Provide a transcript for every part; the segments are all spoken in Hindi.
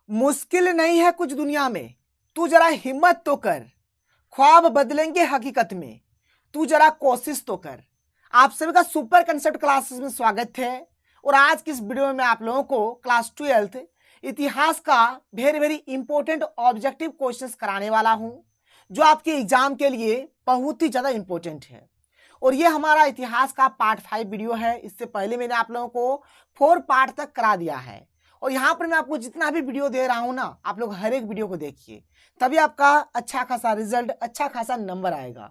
मुश्किल नहीं है कुछ दुनिया में, तू जरा हिम्मत तो कर, ख्वाब बदलेंगे हकीकत में, तू जरा कोशिश तो कर। आप सभी का सुपर कंसेप्ट क्लासेस में स्वागत है। और आज की इस वीडियो में मैं आप लोगों को क्लास 12th इतिहास का very very important objective questions कराने वाला हूं, जो आपके एग्जाम के लिए बहुत ही ज्यादा इंपॉर्टेंट है। और ये हमारा इतिहास का पार्ट 5 वीडियो है। इससे पहले मैंने आप लोगों को 4 पार्ट तक करा दिया है। और यहाँ पर मैं आपको जितना भी वीडियो दे रहा हूँ ना, आप लोग हर एक वीडियो को देखिए, तभी आपका अच्छा खासा रिजल्ट, अच्छा खासा नंबर आएगा।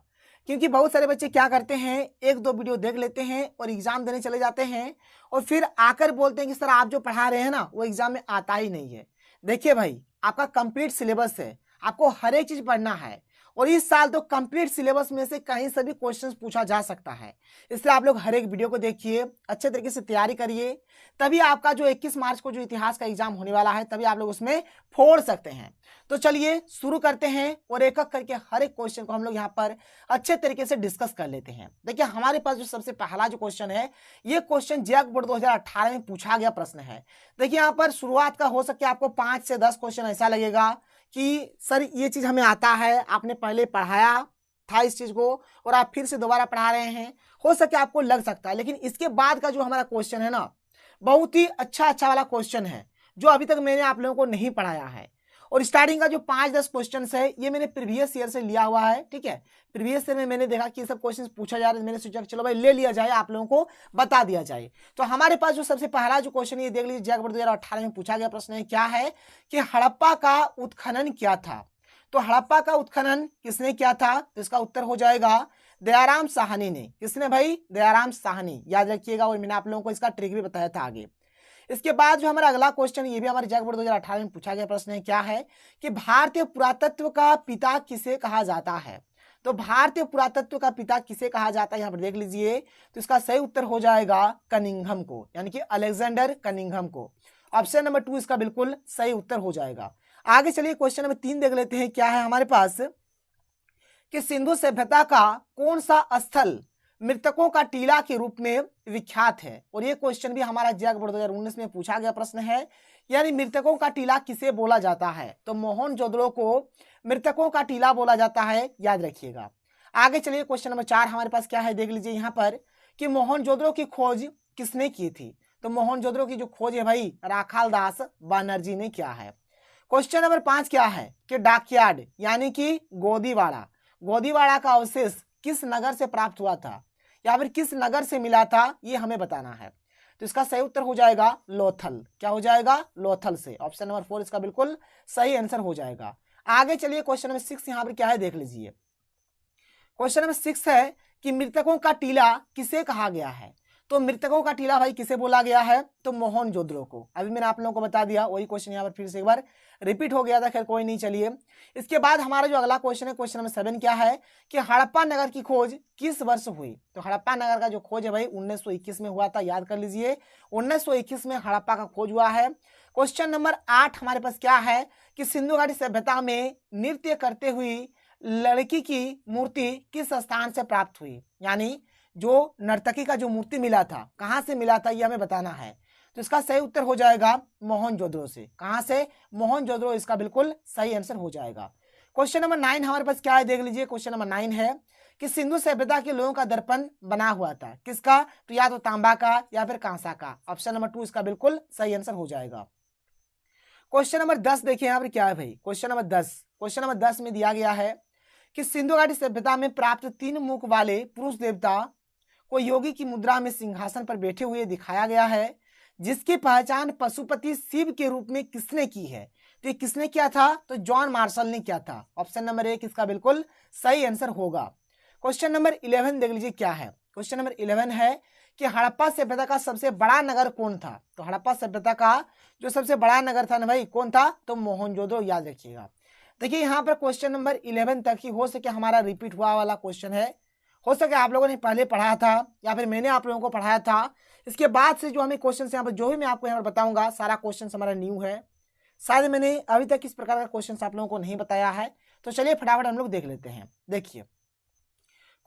क्योंकि बहुत सारे बच्चे क्या करते हैं, एक दो वीडियो देख लेते हैं और एग्जाम देने चले जाते हैं और फिर आकर बोलते हैं कि सर आप जो पढ़ा रहे हैं ना वो एग्जाम में आता ही नहीं है। देखिए भाई, आपका कंप्लीट सिलेबस है, आपको हर एक चीज पढ़ना है और इस साल तो कंप्लीट सिलेबस में से कहीं से भी क्वेश्चंस पूछा जा सकता है। इसलिए आप लोग हर एक वीडियो को देखिए, अच्छे तरीके से तैयारी करिए, तभी आपका जो 21 मार्च को जो इतिहास का एग्जाम होने वाला है तभी आप लोग उसमें फोड़ सकते हैं। तो चलिए शुरू करते हैं और एक एक करके हर एक क्वेश्चन को हम लोग यहाँ पर अच्छे तरीके से डिस्कस कर लेते हैं। देखिए हमारे पास जो सबसे पहला जो क्वेश्चन है, ये क्वेश्चन जैक बोर्ड 2018 में पूछा गया प्रश्न है। देखिए यहाँ पर शुरुआत का हो सके आपको 5 से 10 क्वेश्चन ऐसा लगेगा कि सर ये चीज हमें आता है, आपने पहले पढ़ाया था इस चीज को और आप फिर से दोबारा पढ़ा रहे हैं, हो सके आपको लग सकता है। लेकिन इसके बाद का जो हमारा क्वेश्चन है ना, बहुत ही अच्छा वाला क्वेश्चन है जो अभी तक मैंने आप लोगों को नहीं पढ़ाया है। और स्टार्टिंग का जो 5-10 क्वेश्चन है ये मैंने प्रीवियस ईयर से लिया हुआ है। ठीक है, प्रीवियस ईयर में मैंने देखा कि ये सब क्वेश्चन पूछा जा रहा है, मैंने सोचा चलो भाई ले लिया जाए, आप लोगों को बता दिया जाए। तो हमारे पास जो सबसे पहला जो क्वेश्चन ये देख लीजिए, जैक बोर्ड 2018 में पूछा गया प्रश्न है, क्या है कि हड़प्पा का उत्खनन क्या था। तो हड़प्पा का उत्खनन किसने किया था, तो इसका उत्तर हो जाएगा दयाराम साहनी ने। किसने भाई, दयाराम साहनी, याद रखिएगा। और मैंने आप लोगों को इसका ट्रिक भी बताया था आगे। इसके बाद जो हमारा अगला क्वेश्चन, ये भी हमारे जैक बोर्ड 2018 में पूछा गया प्रश्न है, क्या है कि भारतीय पुरातत्व का पिता किसे कहा जाता है। तो भारतीय पुरातत्व का पिता किसे कहा जाता है, यहाँ पर देख लीजिए। तो इसका सही उत्तर हो जाएगा कनिंघम को, यानी कि अलेक्जेंडर कनिंघम को। ऑप्शन नंबर 2 इसका बिल्कुल सही उत्तर हो जाएगा। आगे चलिए क्वेश्चन नंबर 3 देख लेते हैं, क्या है हमारे पास कि सिंधु सभ्यता का कौन सा स्थल मृतकों का टीला के रूप में विख्यात है। और ये क्वेश्चन भी हमारा जैक बोर्ड 2019 में पूछा गया प्रश्न है, यानी मृतकों का टीला किसे बोला जाता है। तो मोहनजोदड़ो को मृतकों का टीला बोला जाता है, याद रखिएगा। आगे चलिए क्वेश्चन नंबर 4 हमारे पास क्या है, देख लीजिए यहाँ पर कि मोहनजोदड़ो की खोज किसने की थी। तो मोहनजोदड़ो की जो खोज है भाई राखाल दास बनर्जी ने किया है। क्वेश्चन नंबर 5 क्या है कि डाकयार्ड यानी कि गोदीवाड़ा, गोदीवाड़ा का अवशेष किस नगर से प्राप्त हुआ था या फिर किस नगर से मिला था, ये हमें बताना है। तो इसका सही उत्तर हो जाएगा लोथल। क्या हो जाएगा, लोथल से। ऑप्शन नंबर 4 इसका बिल्कुल सही आंसर हो जाएगा। आगे चलिए क्वेश्चन नंबर 6 यहाँ पर क्या है, देख लीजिए। क्वेश्चन नंबर 6 है कि मृतकों का टीला किसे कहा गया है। तो मृतकों का टीला भाई किसे बोला गया है, तो मोहनजोदड़ो को। अभी मैंने आप लोगों को बता दिया, वही क्वेश्चन यहाँ पर फिर से एक बार रिपीट हो गया था, खैर कोई नहीं। चलिए इसके बाद हमारा जो अगला क्वेश्चन है, क्वेश्चन नंबर 7 क्या है कि हड़प्पा नगर की खोज किस वर्ष हुई। तो हड़प्पा नगर का जो खोज है भाई 1921 में हुआ था, याद कर लीजिए। 1921 में हड़प्पा का खोज हुआ है। क्वेश्चन नंबर 8 हमारे पास क्या है कि सिंधु घाटी सभ्यता में नृत्य करते हुए लड़की की मूर्ति किस स्थान से प्राप्त हुई, यानी जो नर्तकी का जो मूर्ति मिला था कहां से मिला था, ये हमें बताना है। तो इसका सही उत्तर हो जाएगा मोहनजोदड़ो से। कहां से, मोहनजोदड़ो, इसका बिल्कुल सही आंसर हो जाएगा। क्वेश्चन नंबर 9 हमारे पास क्या है, देख लीजिए। क्वेश्चन नंबर 9 है कि सिंधु सभ्यता के लोगों का दर्पण बना हुआ था, किसका, तो या तो तांबा का या फिर कांसा का। ऑप्शन नंबर 2 इसका बिल्कुल सही आंसर हो जाएगा। क्वेश्चन नंबर 10 देखिए यहाँ पर क्या है भाई, क्वेश्चन नंबर 10। क्वेश्चन नंबर 10 में दिया गया है कि सिंधु घाटी सभ्यता में प्राप्त 3 मुख वाले पुरुष देवता को योगी की मुद्रा में सिंहासन पर बैठे हुए दिखाया गया है, जिसकी पहचान पशुपति शिव के रूप में किसने की है। तो ये किसने किया था, तो जॉन मार्शल ने किया था। ऑप्शन नंबर 1 इसका बिल्कुल सही आंसर होगा। क्वेश्चन नंबर 11 देख लीजिए क्या है। क्वेश्चन नंबर 11 है कि हड़प्पा सभ्यता का सबसे बड़ा नगर कौन था। तो हड़प्पा सभ्यता का जो सबसे बड़ा नगर था ना भाई, कौन था, तो मोहनजोदड़ो, याद रखिएगा। देखिए यहाँ पर क्वेश्चन नंबर 11 तक ही हो सके हमारा रिपीट हुआ वाला क्वेश्चन है, हो सके आप लोगों ने पहले पढ़ाया था या फिर मैंने आप लोगों को पढ़ाया था। इसके बाद से जो हमें क्वेश्चन यहाँ पर जो भी मैं आपको यहाँ पर बताऊंगा सारा क्वेश्चन हमारा न्यू है, शायद मैंने अभी तक इस प्रकार का क्वेश्चन आप लोगों को नहीं बताया है। तो चलिए फटाफट हम लोग देख लेते हैं। देखिए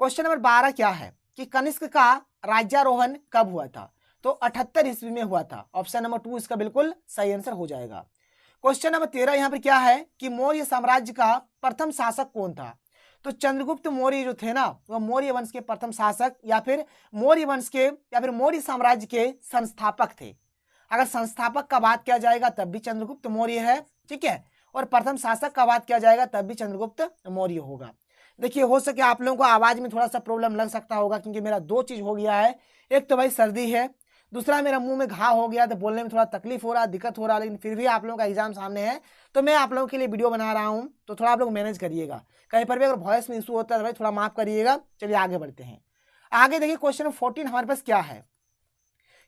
क्वेश्चन नंबर 12 क्या है कि कनिष्क का राज्यारोहण कब हुआ था। तो 78 ईस्वी में हुआ था। ऑप्शन नंबर 2 इसका बिल्कुल सही आंसर हो जाएगा। क्वेश्चन नंबर 13 यहाँ पर क्या है कि मौर्य साम्राज्य का प्रथम शासक कौन था? तो चंद्रगुप्त मौर्य जो थे ना, वह मौर्य वंश के प्रथम शासक या फिर मौर्य वंश के या फिर मौर्य साम्राज्य के संस्थापक थे। अगर संस्थापक का बात किया जाएगा तब भी चंद्रगुप्त मौर्य है, ठीक है, और प्रथम शासक का बात किया जाएगा तब भी चंद्रगुप्त मौर्य होगा। देखिए हो सके आप लोगों को आवाज में थोड़ा सा प्रॉब्लम लग सकता होगा, क्योंकि मेरा दो चीज हो गया है, एक तो भाई सर्दी है, दूसरा मेरा मुंह में घाव हो गया, तो बोलने में थोड़ा तकलीफ हो रहा, दिक्कत हो रहा, लेकिन फिर भी आप लोगों का एग्जाम सामने है तो मैं आप लोगों के लिए वीडियो बना रहा हूं, तो थोड़ा आप लोग मैनेज करिएगा। कहीं पर भी अगर वॉइस में इशू होता है तो भाई थोड़ा माफ करिएगा। चलिए आगे बढ़ते हैं। आगे देखिए क्वेश्चन 14 हमारे पास क्या है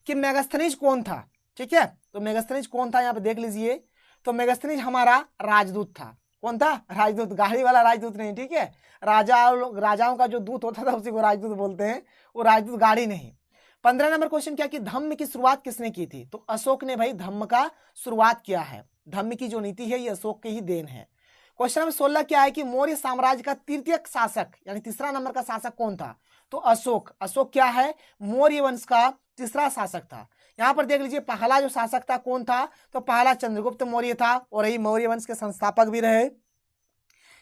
कि मेगास्थनीज कौन था, ठीक है। तो मेगास्थनीज कौन था यहाँ पे देख लीजिए। तो मेगास्थनीज हमारा राजदूत था। कौन था? राजदूत, गाड़ी वाला राजदूत नहीं, ठीक है। राजाओं का जो दूत होता था उसी को राजदूत बोलते हैं, वो राजदूत गाड़ी नहीं। 15 नंबर क्वेश्चन क्या कि धम्म की शुरुआत किसने की थी? तो अशोक ने भाई धम्म का शुरुआत किया है। धम्म की जो नीति है ये अशोक की ही देन है। क्वेश्चन नंबर 16 क्या है कि मौर्य साम्राज्य का तृतीय शासक यानी तीसरा नंबर का शासक कौन था? तो अशोक। अशोक क्या है? मौर्य वंश का तीसरा शासक था। यहाँ पर देख लीजिए पहला जो शासक था कौन था? तो पहला चंद्रगुप्त मौर्य था और यही मौर्य वंश के संस्थापक भी रहे।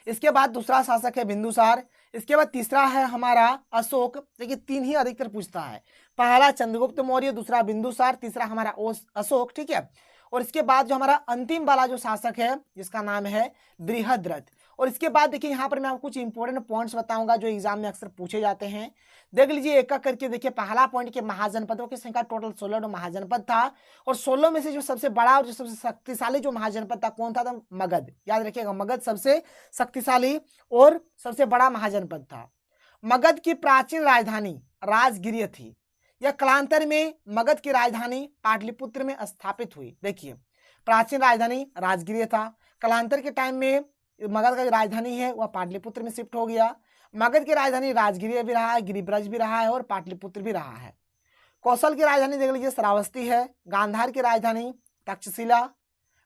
इसके बाद दूसरा शासक है बिंदुसार। इसके बाद तीसरा है हमारा अशोक। देखिए तीन ही अधिकतर पूछता है, पहला चंद्रगुप्त मौर्य, दूसरा बिंदुसार, तीसरा हमारा अशोक, ठीक है। और इसके बाद जो हमारा अंतिम वाला जो शासक है जिसका नाम है बृहद्रथ। और इसके बाद देखिए यहाँ पर मैं आपको कुछ इंपॉर्टेंट पॉइंट्स बताऊंगा जो एग्जाम में अक्सर पूछे जाते हैं। देख लीजिए एक एक करके। देखिए पहला पॉइंट के महाजनपदों की संख्या टोटल 16 महाजनपद था, और 16 में से जो सबसे बड़ा और जो सबसे शक्तिशाली जो महाजनपद था कौन था? तो मगध। याद रखिएगा, मगध सबसे शक्तिशाली और सबसे बड़ा महाजनपद था। मगध की प्राचीन राजधानी राजगिरिय थी। यह कालांतर में मगध की राजधानी पाटलिपुत्र में स्थापित हुई। देखिए प्राचीन राजधानी राजगिरिय था, कालांतर के टाइम में मगध का जो राजधानी है वह पाटलिपुत्र में शिफ्ट हो गया। मगध की राजधानी राजगिरिय भी रहा है, गिरिब्रज भी रहा है और पाटलिपुत्र भी रहा है। कौशल की राजधानी देख लीजिए श्रावस्ती है। गांधार की राजधानी तक्षशिला।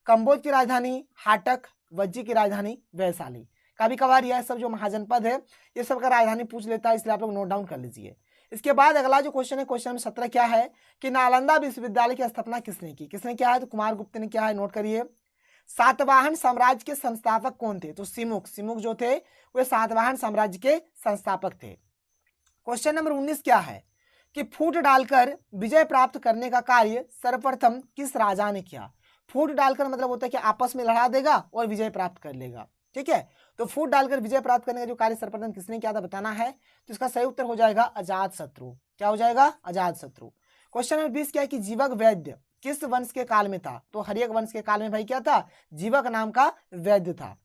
कंबोज की राजधानी हाटक। वज्जी की राजधानी वैशाली। कभी कभार यह सब जो महाजनपद है ये सब का राजधानी पूछ लेता है, इसलिए आप लोग नोट डाउन कर लीजिए। इसके बाद अगला जो क्वेश्चन है, क्वेश्चन नंबर 17 क्या है कि नालंदा विश्वविद्यालय की स्थापना किसने की? किसने किया है? तो कुमार गुप्त ने किया है, नोट करिए। सातवाहन साम्राज्य के संस्थापक कौन थे? तो सिमुक। सिमुक जो थे वे सातवाहन साम्राज्य के संस्थापक थे। क्वेश्चन नंबर 19 क्या है कि फूट डालकर विजय प्राप्त करने का कार्य सर्वप्रथम किस राजा ने किया? फूट डालकर मतलब होता है कि आपस में लड़ा देगा और विजय प्राप्त कर लेगा, ठीक है। तो फूट डालकर विजय प्राप्त करने का जो कार्य सर्वप्रथम किसने किया था बताना है। तो इसका सही उत्तर हो जाएगा अजात शत्रु। क्या हो जाएगा? अजात शत्रु। क्वेश्चन नंबर 20 क्या है कि जीवक वैद्य किस वंश के काल में था? तो हर्यक वंश के काल में भाई क्या था? जीवक नाम का वैद्य था।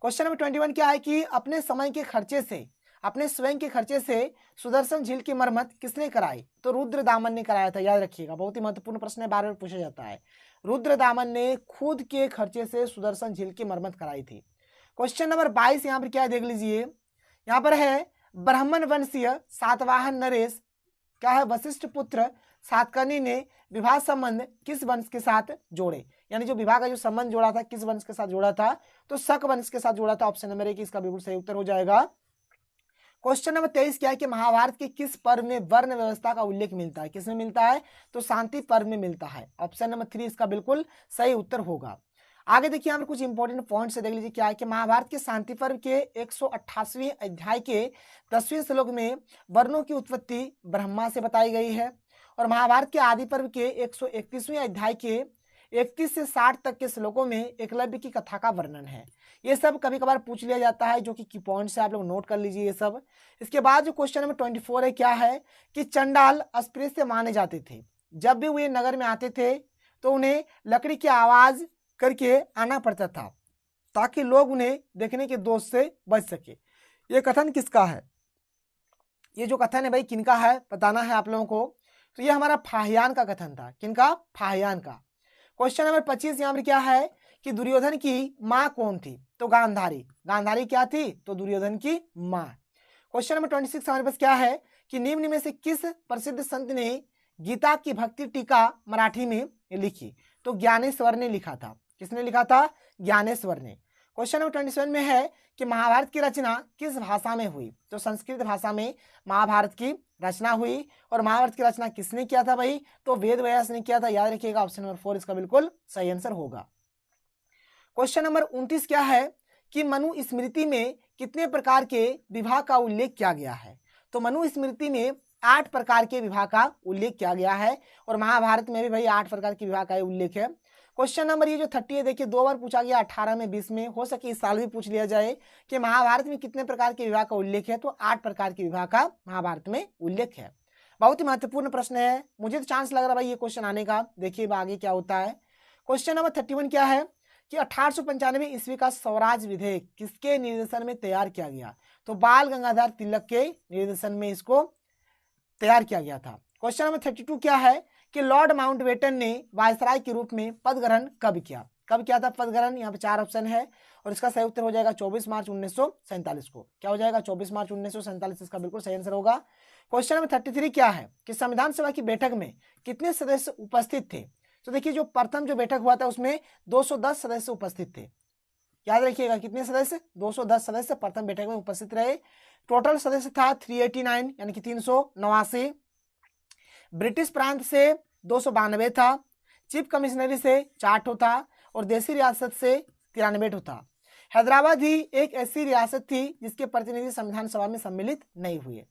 क्वेश्चन नंबर 21 क्या है कि अपने समय के खर्चे से, अपने स्वयं के खर्चे से सुदर्शन झील की मरम्मत किसने कराई? तो रुद्रदामन ने कराया था। याद रखिएगा, बहुत ही महत्वपूर्ण प्रश्न है, बार बार पूछा जाता है। रुद्रदामन ने खुद के खर्चे से सुदर्शन झील की मरम्मत कराई थी। क्वेश्चन नंबर 22 यहाँ पर क्या है देख लीजिए। यहाँ पर है ब्राह्मण वंशीय सातवाहन नरेश क्या है वशिष्ठ पुत्र सातकर्णी ने विवाह संबंध किस वंश के साथ जोड़े? यानी जो विवाह का जो संबंध जोड़ा था किस वंश के साथ जोड़ा था? तो शक वंश के साथ जोड़ा था। ऑप्शन नंबर 1 इसका बिल्कुल सही उत्तर हो जाएगा। क्वेश्चन नंबर 23 क्या है कि महाभारत के किस पर्व में वर्ण व्यवस्था का उल्लेख मिलता है? किसमें मिलता है? तो शांति पर्व में मिलता है। ऑप्शन नंबर 3 इसका बिल्कुल सही उत्तर होगा। आगे देखिए यहाँ पर कुछ इंपॉर्टेंट पॉइंट से देख लीजिए क्या है कि महाभारत के शांति पर्व के 188वें अध्याय के 10वें श्लोक में वर्णों की उत्पत्ति ब्रह्मा से बताई गई है, और महाभारत के आदि पर्व के 131वें अध्याय के 31 से 60 तक के श्लोकों में एकलव्य की कथा का वर्णन है। ये सब कभी कभार पूछ लिया जाता है, जो कि की पॉइंट से आप लोग नोट कर लीजिए ये सब। इसके बाद जो क्वेश्चन नंबर 24 है क्या है कि चंडाल अस्पृश्य माने जाते थे। जब भी वे नगर में आते थे तो उन्हें लकड़ी की आवाज करके आना पड़ता था ताकि लोग उन्हें देखने के दोष से बच सके। ये कथन किसका है? ये जो कथन है भाई किनका है बताना है आप लोगों को। तो ये हमारा फाहियान का कथन था। किनका? फाहियान का। क्वेश्चन नंबर 25 यहाँ पर क्या है कि दुर्योधन की माँ कौन थी? तो गांधारी। गांधारी क्या थी? तो दुर्योधन की माँ। क्वेश्चन नंबर 26 हमारे पास क्या है कि निम्न में से किस प्रसिद्ध संत ने गीता की भक्ति टीका मराठी में लिखी? तो ज्ञानेश्वर ने लिखा था। किसने लिखा था? ज्ञानेश्वर ने। क्वेश्चन नंबर 27 में है कि महाभारत की रचना किस भाषा में हुई? तो संस्कृत भाषा में महाभारत की रचना हुई। और महाभारत की रचना किसने किया था भाई? तो वेद व्यास ने किया था। याद रखिएगा, ऑप्शन नंबर 4 इसका बिल्कुल सही आंसर होगा। क्वेश्चन नंबर 29 क्या है कि मनुस्मृति में कितने प्रकार के विवाह का उल्लेख किया गया है। तो मनुस्मृति में 8 प्रकार के विवाह का उल्लेख किया गया है और महाभारत में भी भाई 8 प्रकार के विवाह का उल्लेख है। क्वेश्चन नंबर ये जो 30 है, देखिए 2 बार पूछा गया, 18 में, 20 में, हो सके इस साल भी पूछ लिया जाए कि महाभारत में कितने प्रकार के विवाह का उल्लेख है। तो 8 प्रकार के विवाह का महाभारत में उल्लेख है। बहुत ही महत्वपूर्ण प्रश्न है, मुझे तो चांस लग रहा है भाई ये क्वेश्चन आने का। देखिए आगे क्या होता है। क्वेश्चन नंबर 31 क्या है कि 1895 ईस्वी का स्वराज विधेयक किसके निर्देशन में तैयार किया गया। तो बाल गंगाधर तिलक के निर्देशन में इसको तैयार किया गया था। क्वेश्चन नंबर 32 क्या है कि लॉर्ड माउंटबेटन ने वायसराय के रूप में पद ग्रहण कब किया। कब किया था पद ग्रहण, यहाँ पे 4 ऑप्शन है और इसका सही उत्तर हो जाएगा 24 मार्च 1947 को। क्या हो जाएगा 24 मार्च 1947, इसका बिल्कुल सही आंसर होगा। क्वेश्चन नंबर 33 क्या है कि संविधान सभा की बैठक में कितने सदस्य उपस्थित थे। तो देखिए जो प्रथम जो बैठक हुआ था उसमें 210 सदस्य उपस्थित थे। याद रखिएगा कितने सदस्य, 210 सदस्य प्रथम बैठक में उपस्थित रहे। टोटल सदस्य था 389 यानी कि 389। ब्रिटिश प्रांत से 292 था, चीफ कमिश्नरी से 4 था और देसी रियासत से 93 था। हैदराबाद ही एक ऐसी रियासत थी जिसके प्रतिनिधि संविधान सभा में सम्मिलित नहीं हुए।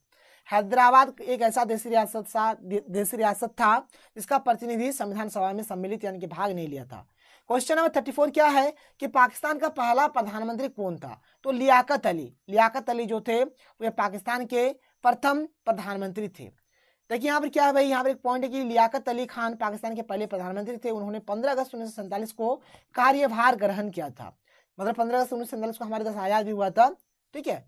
हैदराबाद एक ऐसा देसी रियासत था जिसका प्रतिनिधि संविधान सभा में सम्मिलित यानी कि भाग नहीं लिया था। क्वेश्चन नंबर 34 क्या है कि पाकिस्तान का पहला प्रधानमंत्री कौन था। तो लियाकत अली। लियाकत अली जो थे वे पाकिस्तान के प्रथम प्रधानमंत्री थे। देखिए यहाँ पर क्या है भाई, यहाँ पर एक पॉइंट है कि लियाकत अली खान पाकिस्तान के पहले प्रधानमंत्री थे। उन्होंने 15 अगस्त 1947 को कार्यभार ग्रहण किया था। मतलब 15 अगस्त 1947 को हमारे देश आजाद भी हुआ था, ठीक है,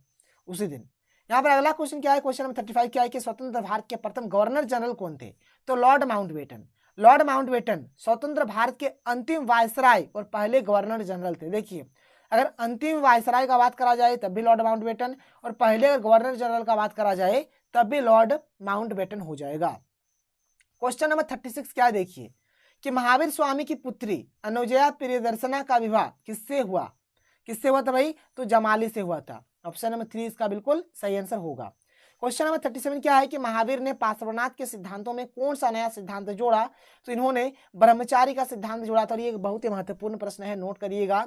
उसी दिन। यहाँ पर अगला क्वेश्चन क्या है, क्वेश्चन नंबर 35 क्या है कि स्वतंत्र भारत के प्रथम गवर्नर जनरल कौन थे। तो लॉर्ड माउंटबेटन। लॉर्ड माउंटबेटन स्वतंत्र भारत के अंतिम वायसराय और पहले गवर्नर जनरल थे। देखिए अगर अंतिम वायसराय का बात करा जाए तब भी लॉर्ड माउंटबेटन, और पहले अगर गवर्नर जनरल का बात करा जाए तब भी लॉर्ड माउंटबेटन हो जाएगा। क्वेश्चन नंबर 36 क्या देखिए कि महावीर स्वामी की पुत्री अनुजया प्रियदर्शना का विवाह किससे हुआ। किससे हुआ था भाई, तो जमाली से हुआ था। ऑप्शन नंबर 3 इसका बिल्कुल सही आंसर होगा। क्वेश्चन नंबर 37 क्या है कि महावीर ने पार्श्वनाथ के सिद्धांतों में कौन सा नया सिद्धांत जोड़ा। तो इन्होंने ब्रह्मचारी का सिद्धांत जोड़ा था और ये बहुत ही महत्वपूर्ण प्रश्न है, नोट करिएगा।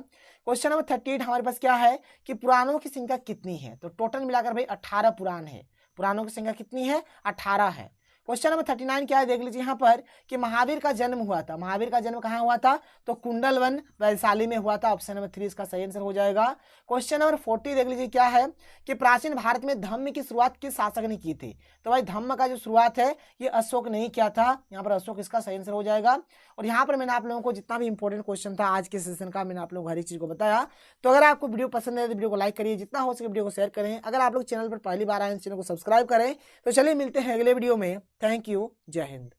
क्वेश्चन नंबर 38 हमारे पास क्या है कि पुराणों की संख्या कितनी है। तो टोटल मिलाकर भाई 18 पुराण है। पुराणों की संख्या कितनी है, 18 है। क्वेश्चन नंबर 39 क्या है देख लीजिए यहाँ पर कि महावीर का जन्म हुआ था। महावीर का जन्म कहाँ हुआ था, तो कुंडलवन वैशाली में हुआ था। ऑप्शन नंबर 3 इसका सही आंसर हो जाएगा। क्वेश्चन नंबर 40 देख लीजिए क्या है कि प्राचीन भारत में धम्म की शुरुआत किस शासक ने की थी। तो भाई धम्म का जो शुरुआत है ये अशोक ने ही किया था। यहाँ पर अशोक इसका सही आंसर हो जाएगा। और यहाँ पर मैंने आप लोगों को जितना भी इंपॉर्टेंट क्वेश्चन था आज के सेशन का मैंने आप लोगों को हर एक चीज को बताया। तो अगर आपको वीडियो पसंद है तो वीडियो को लाइक करिए, जितना हो सके वीडियो को शेयर करें। अगर आप लोग चैनल पर पहली बार आए चैनल को सब्सक्राइब करें। तो चलिए मिलते हैं अगले वीडियो में। थैंक यू, जय हिंद।